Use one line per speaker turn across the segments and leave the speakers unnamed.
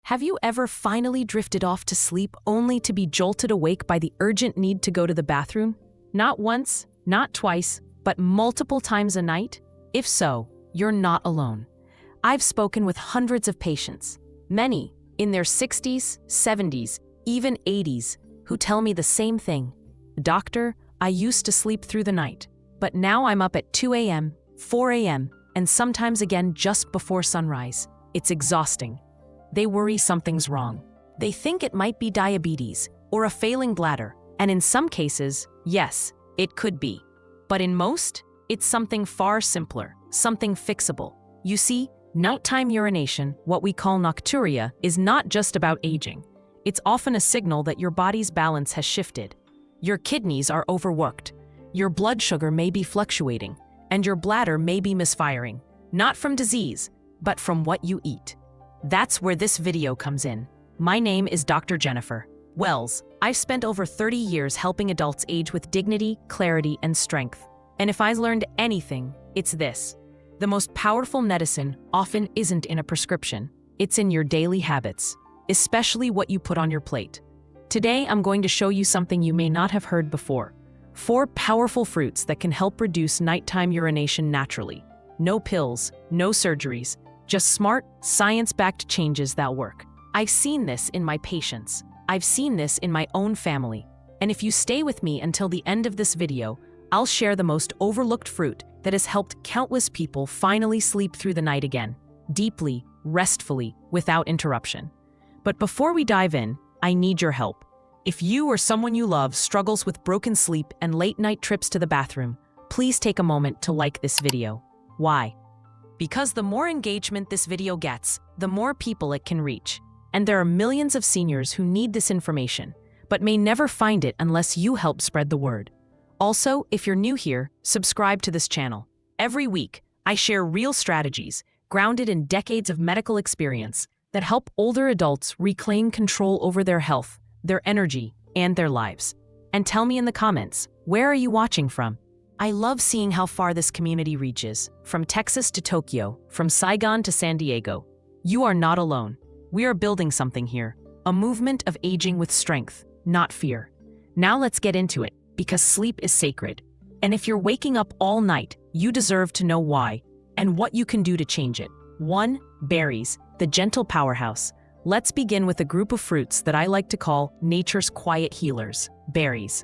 Have you ever finally drifted off to sleep only to be jolted awake by the urgent need to go to the bathroom? Not once, not twice, but multiple times a night? If so, you're not alone. I've spoken with hundreds of patients, many in their 60s, 70s, even 80s, who tell me the same thing. Doctor, I used to sleep through the night, but now I'm up at 2 a.m., 4 a.m., and sometimes again just before sunrise. It's exhausting. They worry something's wrong. They think it might be diabetes or a failing bladder, and in some cases, yes, it could be. But in most, it's something far simpler, something fixable. You see, nighttime urination, what we call nocturia, is not just about aging. It's often a signal that your body's balance has shifted. Your kidneys are overworked. Your blood sugar may be fluctuating, and your bladder may be misfiring, not from disease, but from what you eat. That's where this video comes in. My name is Dr. Jennifer Wells. I've spent over 30 years helping adults age with dignity, clarity, and strength. And if I've learned anything, it's this. The most powerful medicine often isn't in a prescription. It's in your daily habits, especially what you put on your plate. Today, I'm going to show you something you may not have heard before. 4 powerful fruits that can help reduce nighttime urination naturally. No pills, no surgeries, just smart, science-backed changes that work. I've seen this in my patients. I've seen this in my own family. And if you stay with me until the end of this video, I'll share the most overlooked fruit that has helped countless people finally sleep through the night again, deeply, restfully, without interruption. But before we dive in, I need your help. If you or someone you love struggles with broken sleep and late-night trips to the bathroom, please take a moment to like this video. Why? Because the more engagement this video gets, the more people it can reach. And there are millions of seniors who need this information, but may never find it unless you help spread the word. Also, if you're new here, subscribe to this channel. Every week, I share real strategies, grounded in decades of medical experience, that help older adults reclaim control over their health, their energy, and their lives. And tell me in the comments, where are you watching from? I love seeing how far this community reaches, from Texas to Tokyo, from Saigon to San Diego. You are not alone. We are building something here, a movement of aging with strength, not fear. Now let's get into it, because sleep is sacred. And if you're waking up all night, you deserve to know why, and what you can do to change it. 1. Berries, the gentle powerhouse. Let's begin with a group of fruits that I like to call nature's quiet healers, berries.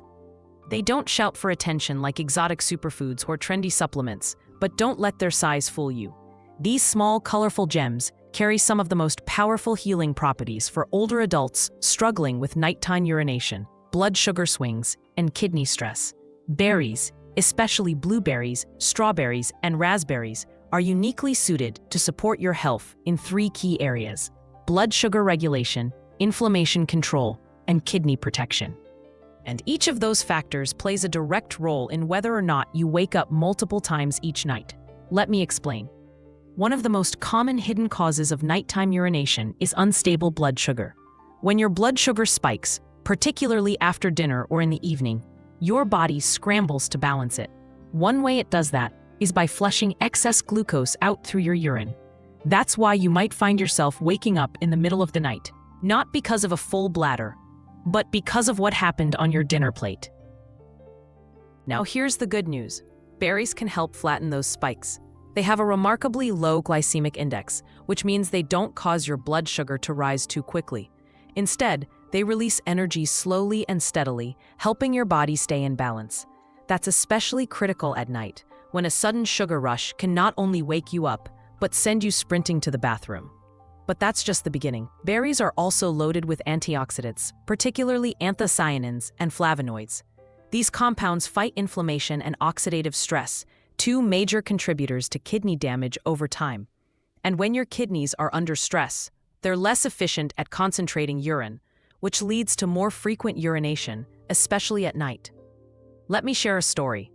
They don't shout for attention like exotic superfoods or trendy supplements, but don't let their size fool you. These small, colorful gems carry some of the most powerful healing properties for older adults struggling with nighttime urination, blood sugar swings, and kidney stress. Berries, especially blueberries, strawberries, and raspberries, are uniquely suited to support your health in 3 key areas: blood sugar regulation, inflammation control, and kidney protection. And each of those factors plays a direct role in whether or not you wake up multiple times each night. Let me explain. One of the most common hidden causes of nighttime urination is unstable blood sugar. When your blood sugar spikes, particularly after dinner or in the evening, your body scrambles to balance it. One way it does that is by flushing excess glucose out through your urine. That's why you might find yourself waking up in the middle of the night, not because of a full bladder, but because of what happened on your dinner plate. Now here's the good news. Berries can help flatten those spikes. They have a remarkably low glycemic index, which means they don't cause your blood sugar to rise too quickly. Instead, they release energy slowly and steadily, helping your body stay in balance. That's especially critical at night, when a sudden sugar rush can not only wake you up, but send you sprinting to the bathroom. But that's just the beginning. Berries are also loaded with antioxidants, particularly anthocyanins and flavonoids. These compounds fight inflammation and oxidative stress, 2 major contributors to kidney damage over time. And when your kidneys are under stress, they're less efficient at concentrating urine, which leads to more frequent urination, especially at night. Let me share a story.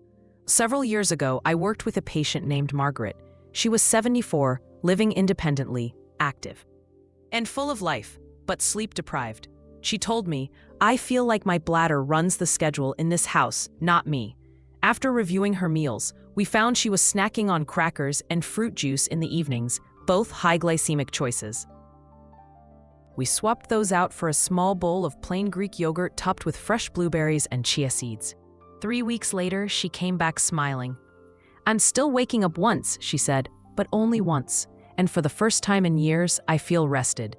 Several years ago, I worked with a patient named Margaret. She was 74, living independently, active, and full of life, but sleep-deprived. She told me, "I feel like my bladder runs the schedule in this house, not me." After reviewing her meals, we found she was snacking on crackers and fruit juice in the evenings, both high glycemic choices. We swapped those out for a small bowl of plain Greek yogurt topped with fresh blueberries and chia seeds. 3 weeks later, she came back smiling. "I'm still waking up once," she said, "but only once. And for the first time in years, I feel rested."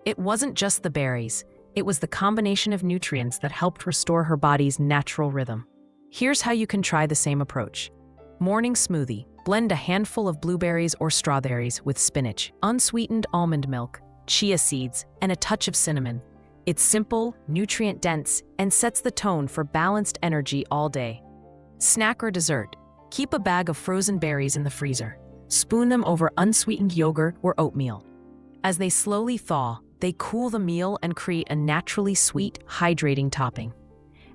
It wasn't just the berries. It was the combination of nutrients that helped restore her body's natural rhythm. Here's how you can try the same approach. Morning smoothie. Blend a handful of blueberries or strawberries with spinach, unsweetened almond milk, chia seeds, and a touch of cinnamon. It's simple, nutrient-dense, and sets the tone for balanced energy all day. Snack or dessert. Keep a bag of frozen berries in the freezer. Spoon them over unsweetened yogurt or oatmeal. As they slowly thaw, they cool the meal and create a naturally sweet, hydrating topping.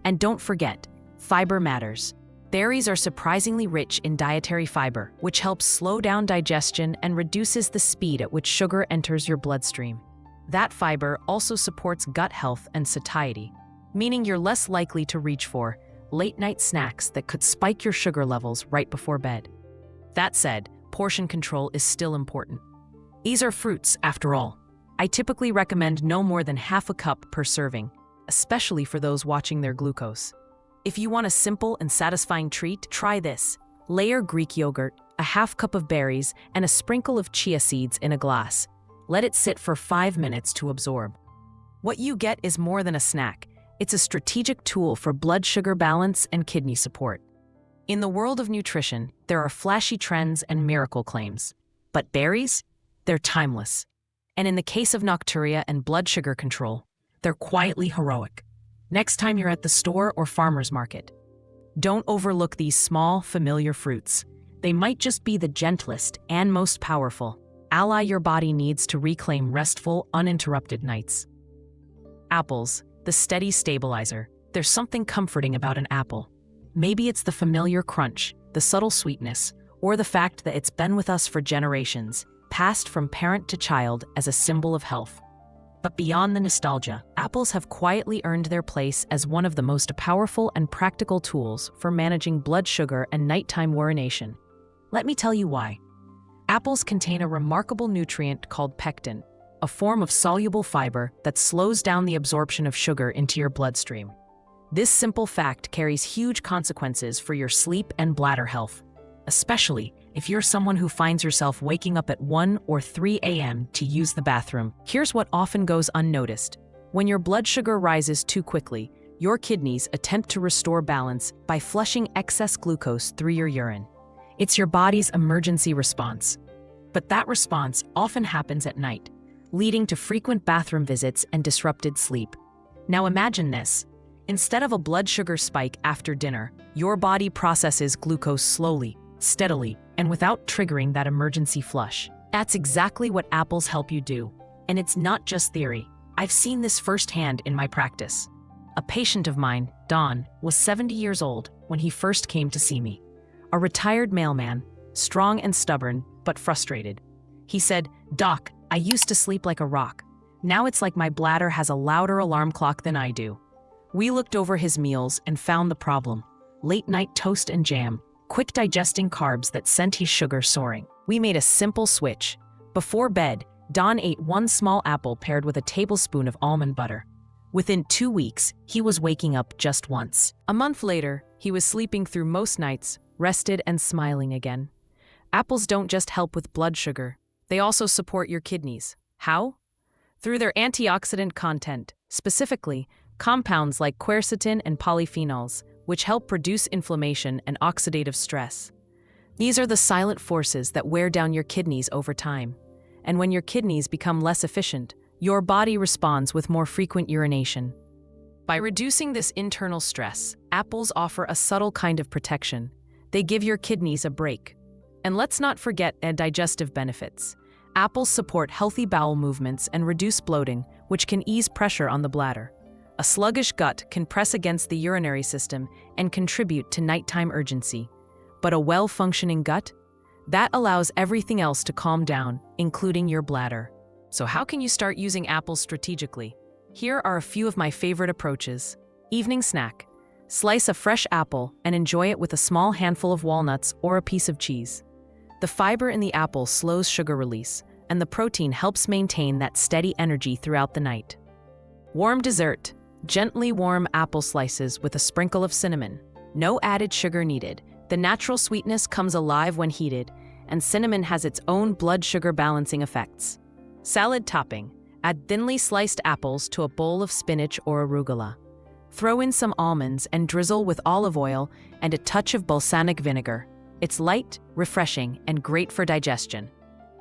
And don't forget, fiber matters. Berries are surprisingly rich in dietary fiber, which helps slow down digestion and reduces the speed at which sugar enters your bloodstream. That fiber also supports gut health and satiety, meaning you're less likely to reach for late-night snacks that could spike your sugar levels right before bed. That said, portion control is still important. These are fruits, after all. I typically recommend no more than half a cup per serving, especially for those watching their glucose. If you want a simple and satisfying treat, try this. Layer Greek yogurt, a half cup of berries, and a sprinkle of chia seeds in a glass. Let it sit for 5 minutes to absorb. What you get is more than a snack. It's a strategic tool for blood sugar balance and kidney support. In the world of nutrition, there are flashy trends and miracle claims. But berries? They're timeless. And in the case of nocturia and blood sugar control, they're quietly heroic. Next time you're at the store or farmer's market, don't overlook these small, familiar fruits. They might just be the gentlest and most powerful ally your body needs to reclaim restful, uninterrupted nights. Apples, the steady stabilizer. There's something comforting about an apple. Maybe it's the familiar crunch, the subtle sweetness, or the fact that it's been with us for generations, passed from parent to child as a symbol of health. But beyond the nostalgia, apples have quietly earned their place as one of the most powerful and practical tools for managing blood sugar and nighttime urination. Let me tell you why. Apples contain a remarkable nutrient called pectin, a form of soluble fiber that slows down the absorption of sugar into your bloodstream. This simple fact carries huge consequences for your sleep and bladder health, especially if you're someone who finds yourself waking up at 1 or 3 a.m. to use the bathroom. Here's what often goes unnoticed. When your blood sugar rises too quickly, your kidneys attempt to restore balance by flushing excess glucose through your urine. It's your body's emergency response. But that response often happens at night, leading to frequent bathroom visits and disrupted sleep. Now imagine this. Instead of a blood sugar spike after dinner, your body processes glucose slowly, steadily, and without triggering that emergency flush. That's exactly what apples help you do. And it's not just theory. I've seen this firsthand in my practice. A patient of mine, Don, was 70 years old when he first came to see me. A retired mailman, strong and stubborn, but frustrated. He said, "Doc, I used to sleep like a rock. Now it's like my bladder has a louder alarm clock than I do." We looked over his meals and found the problem. Late-night toast and jam, quick digesting carbs that sent his sugar soaring. We made a simple switch. Before bed, Don ate 1 small apple paired with a tablespoon of almond butter. Within 2 weeks, he was waking up just once. A month later, he was sleeping through most nights, rested and smiling again. Apples don't just help with blood sugar. They also support your kidneys. How? Through their antioxidant content, specifically compounds like quercetin and polyphenols, which help reduce inflammation and oxidative stress. These are the silent forces that wear down your kidneys over time. And when your kidneys become less efficient, your body responds with more frequent urination. By reducing this internal stress, apples offer a subtle kind of protection. They give your kidneys a break. And let's not forget their digestive benefits. Apples support healthy bowel movements and reduce bloating, which can ease pressure on the bladder. A sluggish gut can press against the urinary system and contribute to nighttime urgency. But a well-functioning gut? That allows everything else to calm down, including your bladder. So how can you start using apples strategically? Here are a few of my favorite approaches. Evening snack. Slice a fresh apple and enjoy it with a small handful of walnuts or a piece of cheese. The fiber in the apple slows sugar release, and the protein helps maintain that steady energy throughout the night. Warm dessert. Gently warm apple slices with a sprinkle of cinnamon. No added sugar needed. The natural sweetness comes alive when heated, and cinnamon has its own blood sugar balancing effects. Salad topping. Add thinly sliced apples to a bowl of spinach or arugula. Throw in some almonds and drizzle with olive oil and a touch of balsamic vinegar. It's light, refreshing, and great for digestion.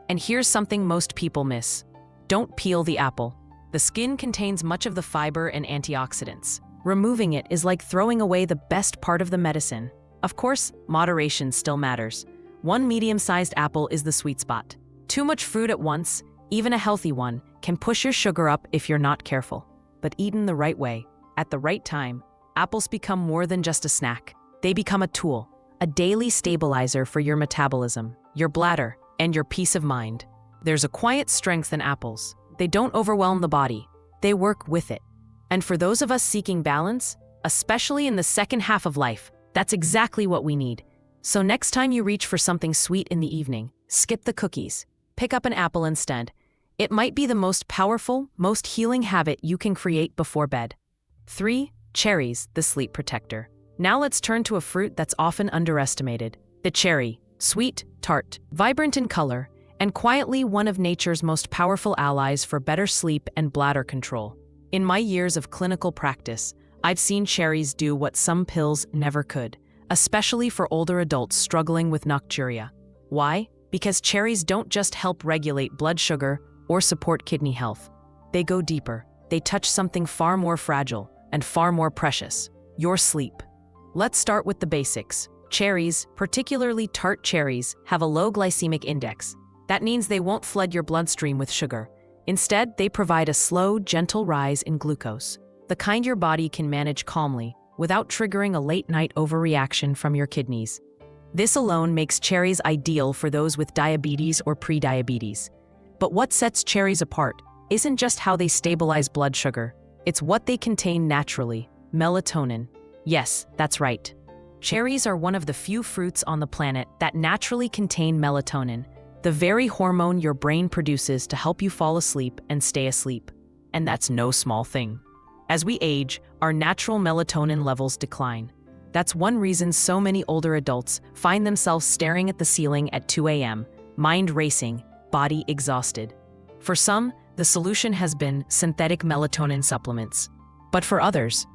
And here's something most people miss. Don't peel the apple. The skin contains much of the fiber and antioxidants. Removing it is like throwing away the best part of the medicine. Of course, moderation still matters. One medium-sized apple is the sweet spot. Too much fruit at once, even a healthy one, can push your sugar up if you're not careful. But eaten the right way, at the right time, apples become more than just a snack. They become a tool, a daily stabilizer for your metabolism, your bladder, and your peace of mind. There's a quiet strength in apples. They don't overwhelm the body. They work with it. And for those of us seeking balance, especially in the second half of life, that's exactly what we need. So next time you reach for something sweet in the evening, skip the cookies. Pick up an apple instead. It might be the most powerful, most healing habit you can create before bed. 3. Cherries, the sleep protector. Now let's turn to a fruit that's often underestimated. The cherry. Sweet, tart, vibrant in color, and quietly one of nature's most powerful allies for better sleep and bladder control. In my years of clinical practice, I've seen cherries do what some pills never could, especially for older adults struggling with nocturia. Why? Because cherries don't just help regulate blood sugar or support kidney health. They go deeper. They touch something far more fragile and far more precious: your sleep. Let's start with the basics. Cherries, particularly tart cherries, have a low glycemic index. That means they won't flood your bloodstream with sugar. Instead, they provide a slow, gentle rise in glucose, the kind your body can manage calmly without triggering a late-night overreaction from your kidneys. This alone makes cherries ideal for those with diabetes or prediabetes. But what sets cherries apart isn't just how they stabilize blood sugar. It's what they contain naturally: melatonin. Yes, that's right. Cherries are one of the few fruits on the planet that naturally contain melatonin, the very hormone your brain produces to help you fall asleep and stay asleep. And that's no small thing. As we age, our natural melatonin levels decline. That's one reason so many older adults find themselves staring at the ceiling at 2 a.m., mind racing, body exhausted. For some, the solution has been synthetic melatonin supplements. But for others,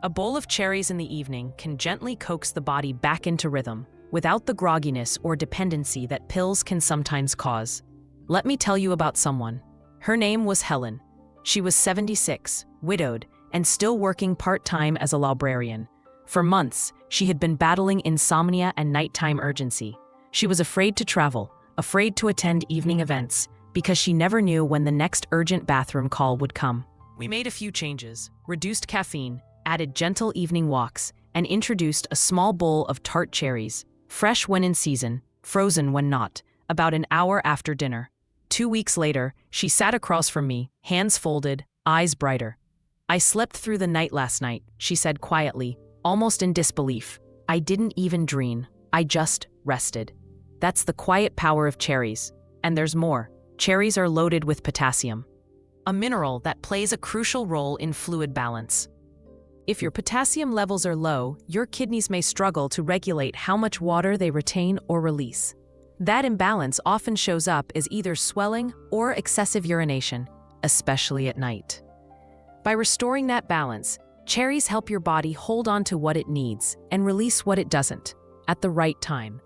a bowl of cherries in the evening can gently coax the body back into rhythm, without the grogginess or dependency that pills can sometimes cause. Let me tell you about someone. Her name was Helen. She was 76, widowed, and still working part-time as a librarian. For months, she had been battling insomnia and nighttime urgency. She was afraid to travel, afraid to attend evening events, because she never knew when the next urgent bathroom call would come. We made a few changes, reduced caffeine, added gentle evening walks, and introduced a small bowl of tart cherries, fresh when in season, frozen when not, about an hour after dinner. 2 weeks later, she sat across from me, hands folded, eyes brighter. "I slept through the night last night," she said quietly, almost in disbelief. "I didn't even dream. I just rested." That's the quiet power of cherries. And there's more. Cherries are loaded with potassium, a mineral that plays a crucial role in fluid balance. If your potassium levels are low, your kidneys may struggle to regulate how much water they retain or release. That imbalance often shows up as either swelling or excessive urination, especially at night. By restoring that balance, cherries help your body hold on to what it needs and release what it doesn't, at the right time.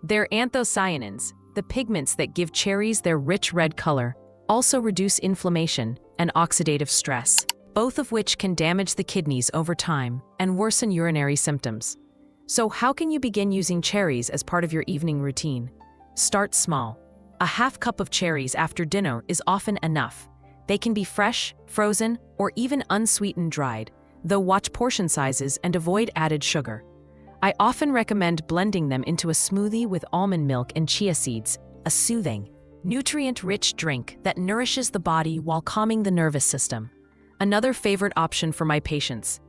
Their anthocyanins, the pigments that give cherries their rich red color, also reduce inflammation and oxidative stress, both of which can damage the kidneys over time and worsen urinary symptoms. So how can you begin using cherries as part of your evening routine? Start small. A half cup of cherries after dinner is often enough. They can be fresh, frozen, or even unsweetened dried, though watch portion sizes and avoid added sugar. I often recommend blending them into a smoothie with almond milk and chia seeds, a soothing, nutrient-rich drink that nourishes the body while calming the nervous system. Another favorite option for my patients: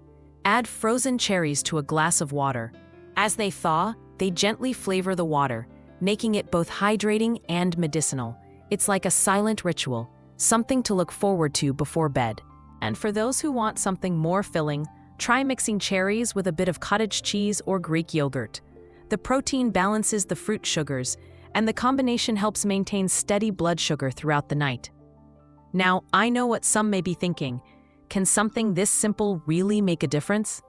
add frozen cherries to a glass of water. As they thaw, they gently flavor the water, making it both hydrating and medicinal. It's like a silent ritual, something to look forward to before bed. And for those who want something more filling, try mixing cherries with a bit of cottage cheese or Greek yogurt. The protein balances the fruit sugars, and the combination helps maintain steady blood sugar throughout the night. Now, I know what some may be thinking. Can something this simple really make a difference?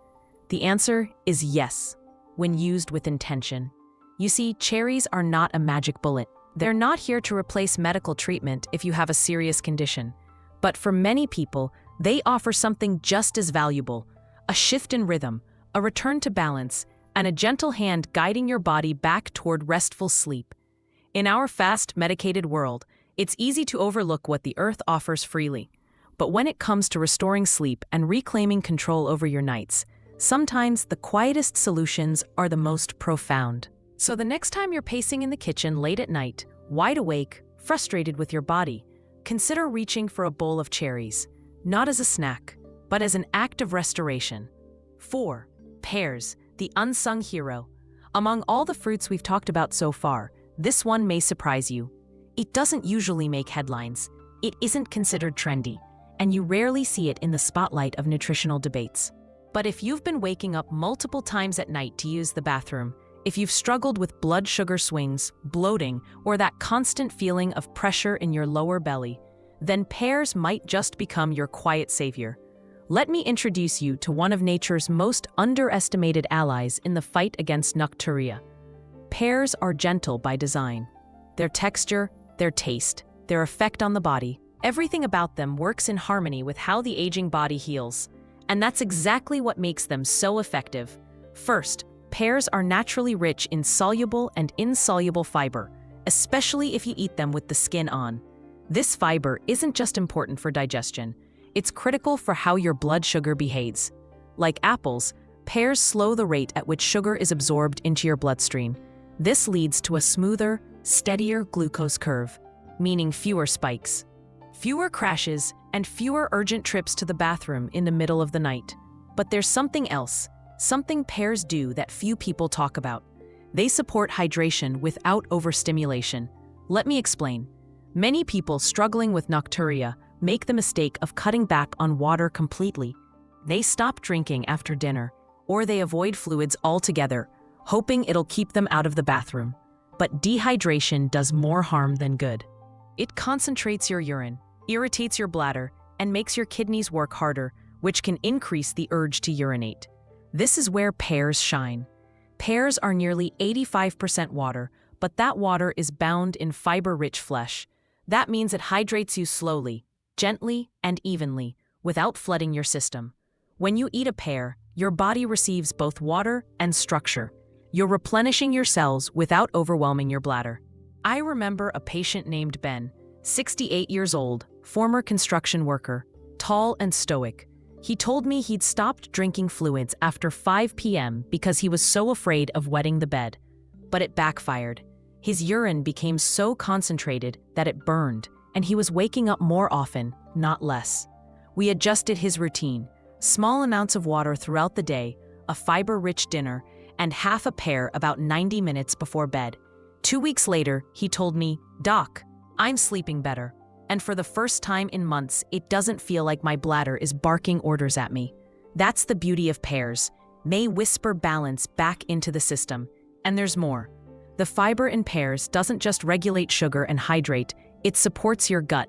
The answer is yes, when used with intention. You see, cherries are not a magic bullet. They're not here to replace medical treatment if you have a serious condition. But for many people, they offer something just as valuable: a shift in rhythm, a return to balance, and a gentle hand guiding your body back toward restful sleep. In our fast, medicated world, it's easy to overlook what the earth offers freely. But when it comes to restoring sleep and reclaiming control over your nights, sometimes the quietest solutions are the most profound. So the next time you're pacing in the kitchen late at night, wide awake, frustrated with your body, consider reaching for a bowl of cherries, not as a snack, but as an act of restoration. 4. Pears, the unsung hero. Among all the fruits we've talked about so far, this one may surprise you. It doesn't usually make headlines, it isn't considered trendy, and you rarely see it in the spotlight of nutritional debates. But if you've been waking up multiple times at night to use the bathroom, if you've struggled with blood sugar swings, bloating, or that constant feeling of pressure in your lower belly, then pears might just become your quiet savior. Let me introduce you to one of nature's most underestimated allies in the fight against nocturia. Pears are gentle by design. Their texture, their taste, their effect on the body, everything about them works in harmony with how the aging body heals. And that's exactly what makes them so effective. First, pears are naturally rich in soluble and insoluble fiber, especially if you eat them with the skin on. This fiber isn't just important for digestion, it's critical for how your blood sugar behaves. Like apples, pears slow the rate at which sugar is absorbed into your bloodstream. This leads to a smoother, steadier glucose curve, meaning fewer spikes, fewer crashes, and fewer urgent trips to the bathroom in the middle of the night. But there's something else, something pears do that few people talk about. They support hydration without overstimulation. Let me explain. Many people struggling with nocturia make the mistake of cutting back on water completely. They stop drinking after dinner, or they avoid fluids altogether, hoping it'll keep them out of the bathroom. But dehydration does more harm than good. It concentrates your urine, irritates your bladder, and makes your kidneys work harder, which can increase the urge to urinate. This is where pears shine. Pears are nearly 85% water, but that water is bound in fiber-rich flesh. That means it hydrates you slowly, gently, and evenly, without flooding your system. When you eat a pear, your body receives both water and structure. You're replenishing your cells without overwhelming your bladder. I remember a patient named Ben, 68 years old, former construction worker, tall and stoic. He told me he'd stopped drinking fluids after 5 p.m. because he was so afraid of wetting the bed. But it backfired. His urine became so concentrated that it burned, and he was waking up more often, not less. We adjusted his routine: small amounts of water throughout the day, a fiber-rich dinner, and half a pear about 90 minutes before bed. 2 weeks later, he told me, "Doc, I'm sleeping better. And for the first time in months, it doesn't feel like my bladder is barking orders at me." That's the beauty of pears. They whisper balance back into the system. And there's more. The fiber in pears doesn't just regulate sugar and hydrate, it supports your gut.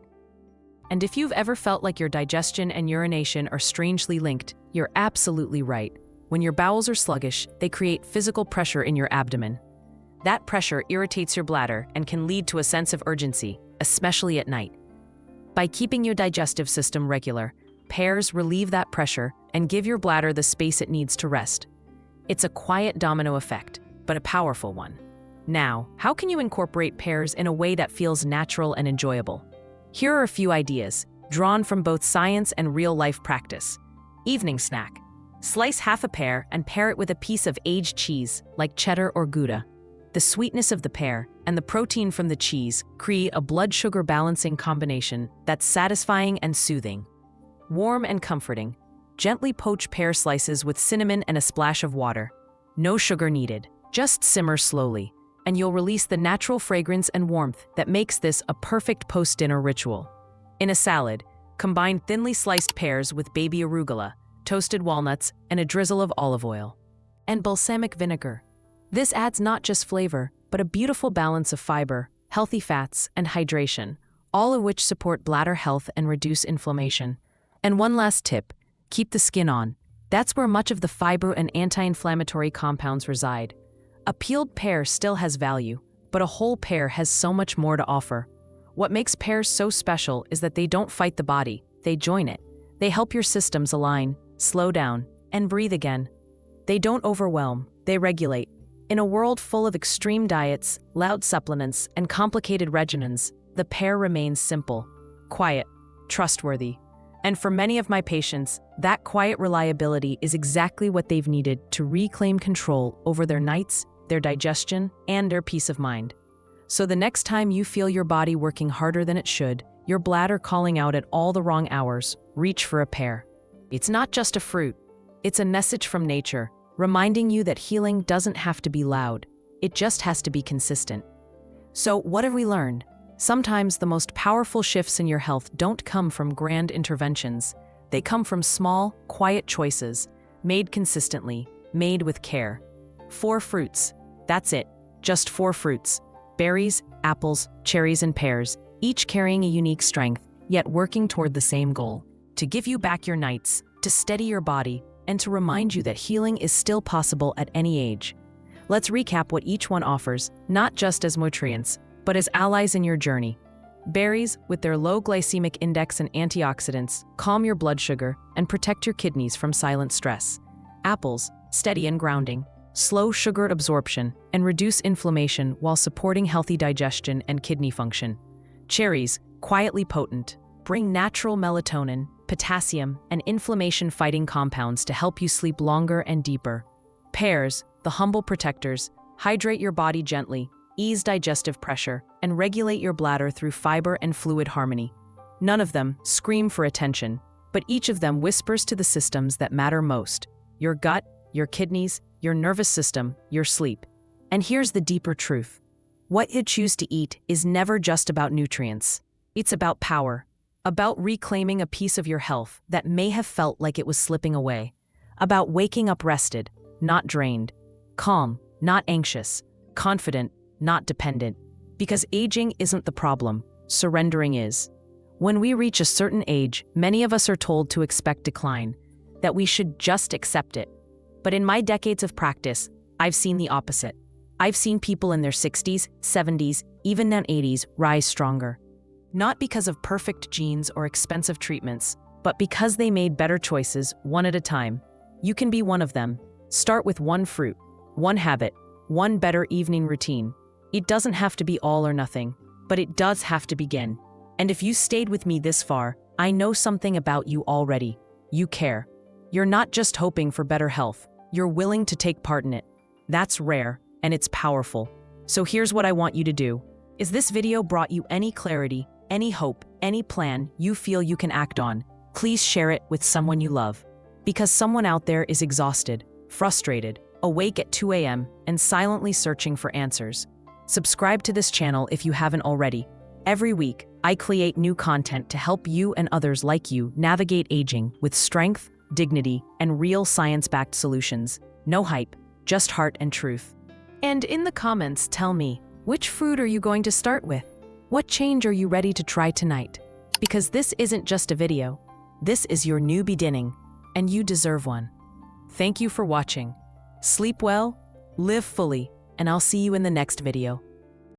And if you've ever felt like your digestion and urination are strangely linked, you're absolutely right. When your bowels are sluggish, they create physical pressure in your abdomen. That pressure irritates your bladder and can lead to a sense of urgency, especially at night. By keeping your digestive system regular, pears relieve that pressure and give your bladder the space it needs to rest. It's a quiet domino effect, but a powerful one. Now, how can you incorporate pears in a way that feels natural and enjoyable? Here are a few ideas, drawn from both science and real-life practice. Evening snack. Slice half a pear and pair it with a piece of aged cheese, like cheddar or Gouda. The sweetness of the pear and the protein from the cheese create a blood sugar balancing combination that's satisfying and soothing. Warm and comforting. Gently poach pear slices with cinnamon and a splash of water. No sugar needed, just simmer slowly. and you'll release the natural fragrance and warmth that makes this a perfect post-dinner ritual. In a salad, combine thinly sliced pears with baby arugula, toasted walnuts, and a drizzle of olive oil. And balsamic vinegar. This adds not just flavor, but a beautiful balance of fiber, healthy fats, and hydration, all of which support bladder health and reduce inflammation. And one last tip, keep the skin on. That's where much of the fiber and anti-inflammatory compounds reside. A peeled pear still has value, but a whole pear has so much more to offer. What makes pears so special is that they don't fight the body, they join it. They help your systems align, slow down, and breathe again. They don't overwhelm, they regulate. In a world full of extreme diets, loud supplements, and complicated regimens, the pear remains simple, quiet, trustworthy. And for many of my patients, that quiet reliability is exactly what they've needed to reclaim control over their nights, their digestion, and their peace of mind. So the next time you feel your body working harder than it should, your bladder calling out at all the wrong hours, reach for a pear. It's not just a fruit. It's a message from nature, reminding you that healing doesn't have to be loud. It just has to be consistent. So what have we learned? Sometimes the most powerful shifts in your health don't come from grand interventions. They come from small, quiet choices, made consistently, made with care. 4 fruits. That's it. Just 4 fruits. Berries, apples, cherries, and pears, each carrying a unique strength, yet working toward the same goal. To give you back your nights, to steady your body, and to remind you that healing is still possible at any age. Let's recap what each one offers, not just as nutrients, but as allies in your journey. Berries, with their low glycemic index and antioxidants, calm your blood sugar and protect your kidneys from silent stress. Apples, steady and grounding, slow sugar absorption and reduce inflammation while supporting healthy digestion and kidney function. Cherries, quietly potent, bring natural melatonin, potassium, and inflammation-fighting compounds to help you sleep longer and deeper. Pears, the humble protectors, hydrate your body gently, ease digestive pressure, and regulate your bladder through fiber and fluid harmony. None of them scream for attention, but each of them whispers to the systems that matter most: your gut, your kidneys, your nervous system, your sleep. And here's the deeper truth. What you choose to eat is never just about nutrients. It's about power, about reclaiming a piece of your health that may have felt like it was slipping away, about waking up rested, not drained, calm, not anxious, confident, not dependent. Because aging isn't the problem, surrendering is. When we reach a certain age, many of us are told to expect decline, that we should just accept it. But in my decades of practice, I've seen the opposite. I've seen people in their 60s, 70s, even their 80s rise stronger. Not because of perfect genes or expensive treatments, but because they made better choices one at a time. You can be one of them. Start with 1 fruit, 1 habit, 1 better evening routine. It doesn't have to be all or nothing, but it does have to begin. And if you stayed with me this far, I know something about you already. You care. You're not just hoping for better health. You're willing to take part in it. That's rare, and it's powerful. So here's what I want you to do. Is this video brought you any clarity, any hope, any plan you feel you can act on? Please share it with someone you love. Because someone out there is exhausted, frustrated, awake at 2 a.m., and silently searching for answers. Subscribe to this channel if you haven't already. Every week, I create new content to help you and others like you navigate aging with strength, dignity, and real science-backed solutions. No hype, just heart and truth. And in the comments, tell me, which fruit are you going to start with? What change are you ready to try tonight? Because this isn't just a video. This is your new beginning, and you deserve one. Thank you for watching. Sleep well, live fully, and I'll see you in the next video.